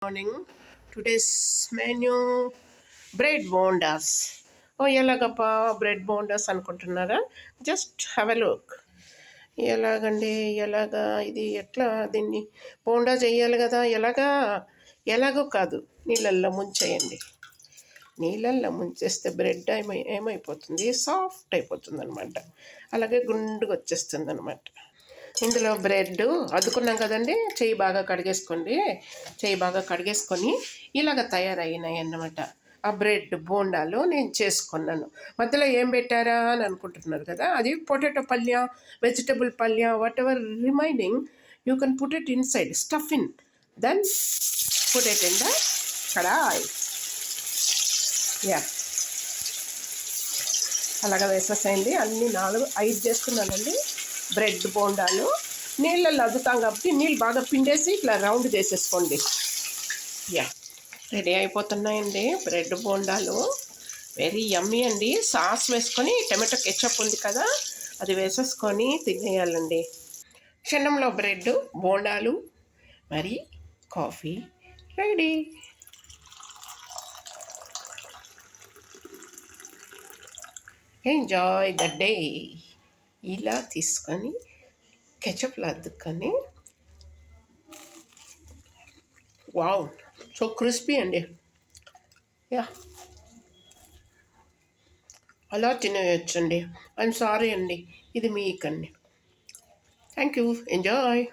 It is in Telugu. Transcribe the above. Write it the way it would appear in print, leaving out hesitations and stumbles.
Morning. Today's menu bread bondas. ఎలాగప్పా బ్రెడ్ బోండాస్ అనుకుంటున్నారా? Just have a look. ఎలాగండి, ఎలాగా ఇది, ఎట్లా దీన్ని బోండా చేయాలి కదా? ఎలాగో కాదు, నీళ్ళల్లో ముంచేయండి. నీళ్ళల్లో ముంచేస్తే బ్రెడ్ ఏమైపోతుంది, సాఫ్ట్ అయిపోతుంది అనమాట. అలాగే గుండుగా వచ్చేస్తుంది అనమాట. ఇందులో బ్రెడ్ అద్దుకున్నాం కదండి, చెయ్యి బాగా కడిగేసుకోండి. చెయ్యి బాగా కడిగేసుకొని ఇలాగ తయారయ్యినాయి అన్నమాట. ఆ బ్రెడ్ బోండాలు నేను చేసుకున్నాను. మధ్యలో ఏం పెట్టారా అని అనుకుంటున్నారు కదా, అది potato palya, vegetable palya, whatever remaining you can put it inside, stuff in, then put it in the kadai. Yeah, అలాగా వేసేసేయండి. అన్నీ 4-5 చేసుకున్నానండి బ్రెడ్ బోండాలు. నీళ్ళల్లో అద్దుతాం కాబట్టి నీళ్ళు బాగా పిండేసి ఇట్లా రౌండ్ చేసేసుకోండి. యా, రెడీ అయిపోతున్నాయండి బ్రెడ్ బోండాలు. వెరీ యమ్మీ అండి. సాస్ వేసుకొని, టమాటో కెచప్ ఉంది కదా, అది వేసేసుకొని తినేయాలండి. క్షణంలో బ్రెడ్ బోండాలు మరి coffee ready. Enjoy the day. ఇలా తీసుకొని కెచప్లో అద్దుకొని, వావ్, సో క్రిస్పీ అండి. యా, అలా తినేయచ్చండి. ఐఎమ్ సారీ అండి, ఇది మీకండి. Thank you, enjoy.